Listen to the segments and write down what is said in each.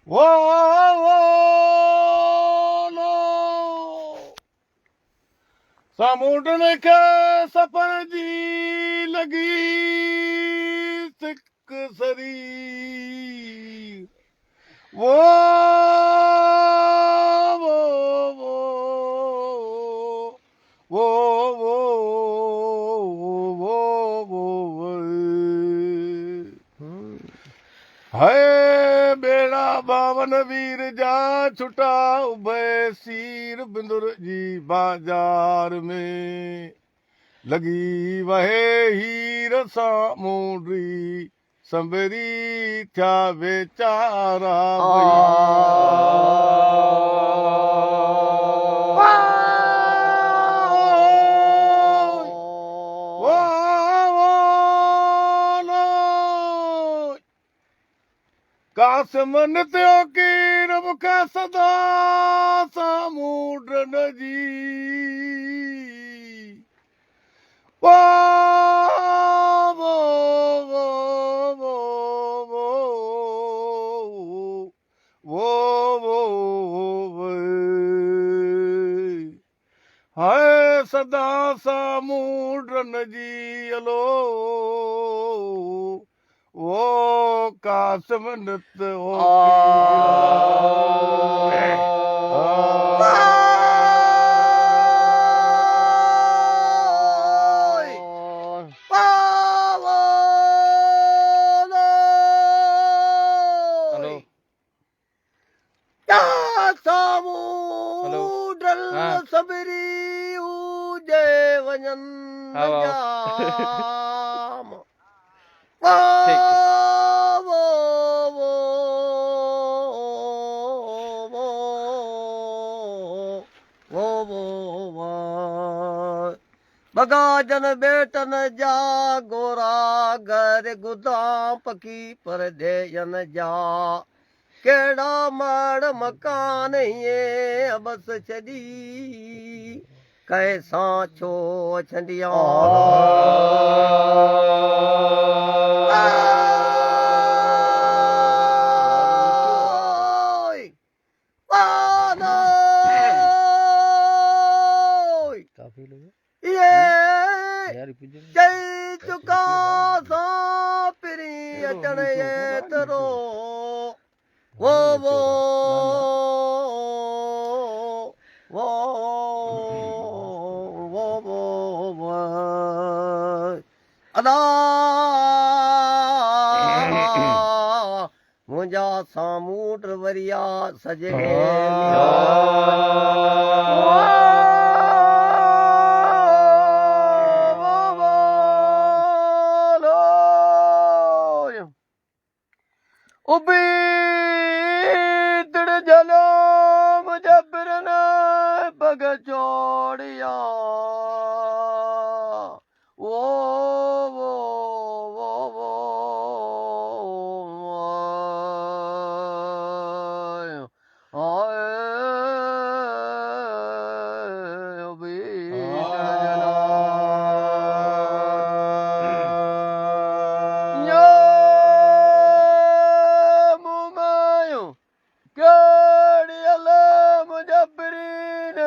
वो नो समुंड के सफर जी लगी सिक सरी वो वो वो वो वो वो वो है बेड़ा बावन वीर जा छुटा उभे सीर बिंदुर जी बाजार में लगी वहे हीर सामूंडी संबरी थिया बेचारा कासमन त्यो की रब का सदा सामूंड जी वो वो वो वो वो वो वो हाय सदा सामूंड जी अलो वो कासम नृत हो सबरी उजे वजन जाम बगाजन बेटन जा गोरा घर गुदाम पकी परदेयन जा केड़ा माड़ मकान ये बस छदी कैसा छो छंदिया जय चुका सा पिरी अचण ये तरो वो वो वो वो वो वो अदा मुंहिंजा सामूंड वरिया सजने उबीतड़ जलो मुझे बिरन बग चोड़िया वो वो वो वो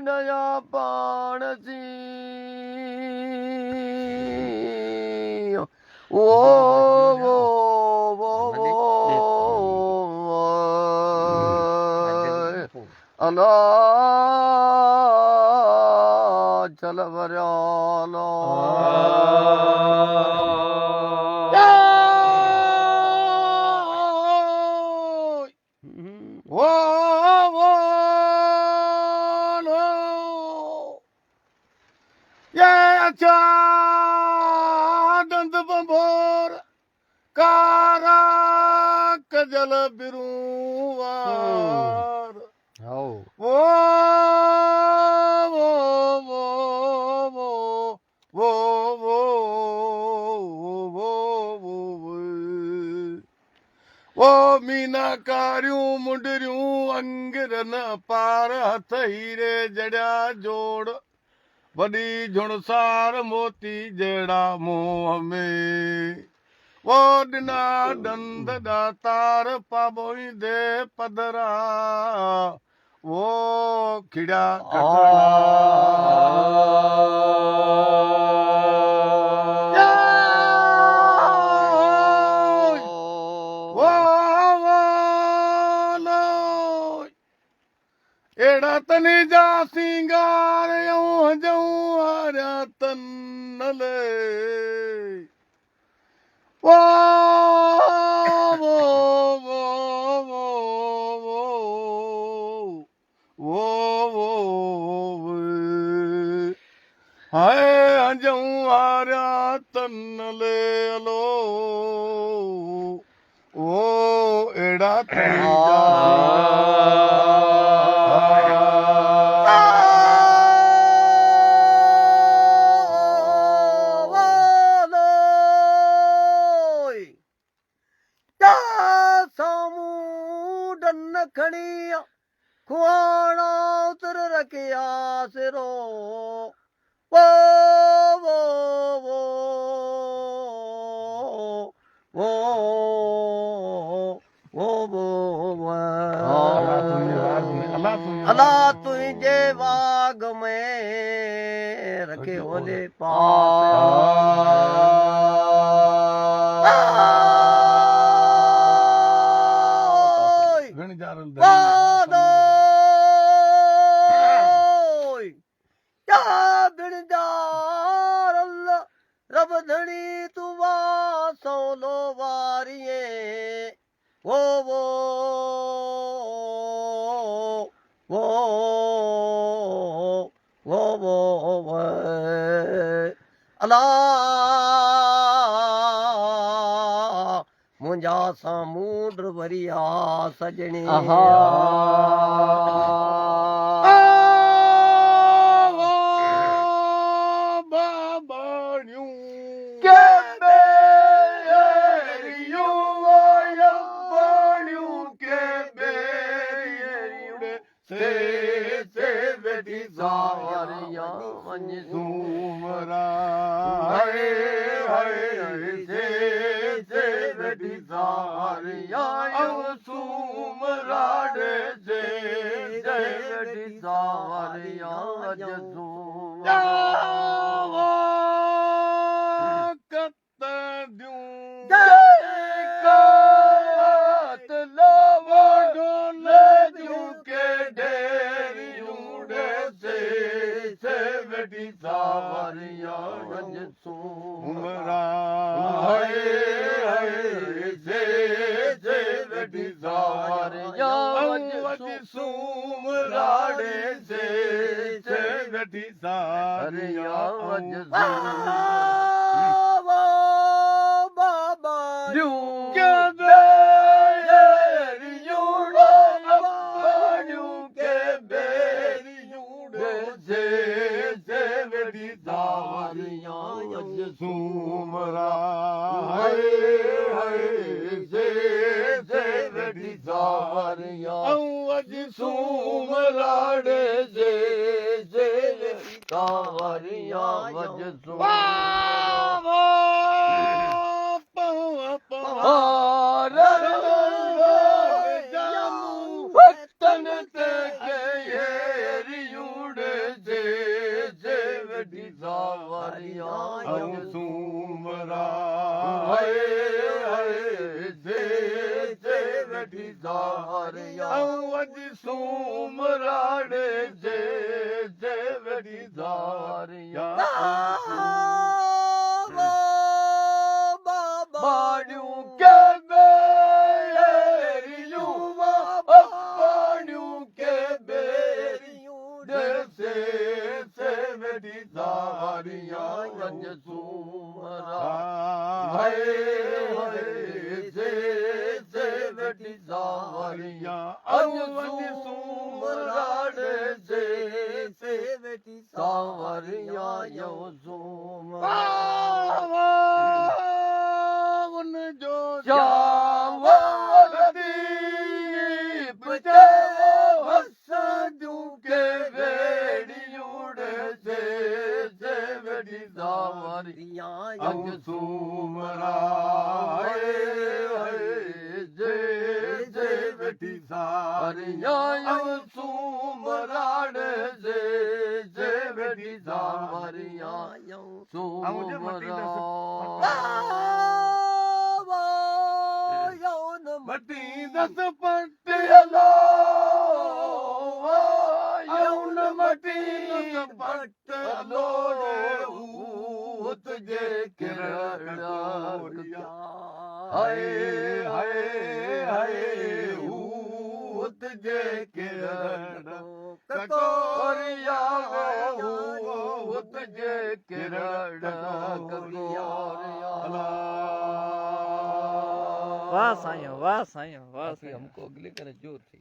नया पाण सी वो वो वो वो अला चल वराला वो अच्छा दंद बंभोर कारा कजल बिरुवार वो वो वो वो वो वो वो वो मीनाकारियूं मुंडरियूं अंगिरन पार हथ हीरे जड़िया जोड़ वॾी झुणसार मोती जहिड़ा मुंहं में वो डिना डंद दातार पाबोई दे पदरा वो खिड़ा एड़ा तनी जा सिंगार यूं जऊं आर्या तन्नले वो वो वो वो वो वो वो हाय जऊं आर्या तन्नले अलो वो एड़ा तनी जा खड़िया खुआना उतर रखिया सिरो वो वो वो वो वो वो अल्लाह तुझे बाग में रखे होले रब धनी तुवा सोलो वारिये वो वो वो वो वो वो अल्लाह मुंजा समुद्र भरिया सजने सुमरा हरे हरे से बेटी सारिया सुमराड़े से बेटी सारिया कत दूं सावरिया गज सुमरा हरे हरे से बेटी सावरिया गज सुमराड़े से बेटी सावरिया गज बाबा सुमरा हरे हरे से बेटी सावरिया अज सुमराड़े से सावरिया अज भक्तन बेटी सावरिया सुमरा हरे हरे से बेटी सावरिया अज सुमराड़े से बेटी सावरिया बाड़ू के बेरियू बाड़ू के बेरियू से बेटी सावरिया गज सुमरा हरे हरे से बेटी सावरिया अज सुमराड़े से बेटी सावरिया यो सुमरा जो दीप हसदू के से बेटी सावरिया अज सुमरा वेठी सारियां सारियां सुमराण जे वेठी सारियां मटी दस पट सुमरां यौन मटी पट तुझे किरण हाय हाय हाय तुझे किरण ककोरिया तुझे किरण ककोरिया वाह साईं वाह साईं वाह साईं हमको अगले करे जोर थी